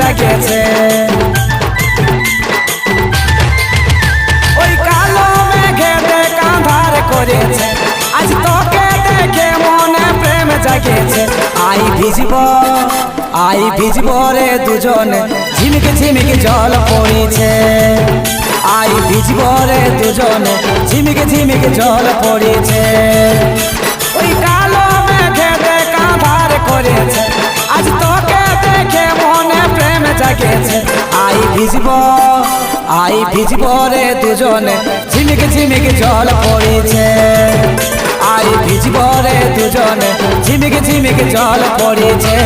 জাগিয়েছে। ওই কালো মেঘেতে কাঁধার করেছে, আজ তোকে দেখে মনে প্রেম জাগিয়েছে। আই ভিজব রে দুজনে, ঝিমিকে ঝিমিকে জল পড়িছে। আই ভিজব রে দুজনে, ঝিমিকে ঝিমিকে জল পড়িছে। ওই কালো মেঘেতে কাঁধার করেছে, আজ তোকে দেখে মনে প্রেম জাগিয়েছে। আই ভিজব রে দুজনে, ঝিমিকে ঝিমিকে জল পড়িছে। আই ভিজব রে দুজনে, ঝিমিকে ঝিমিকে জল পড়িছে।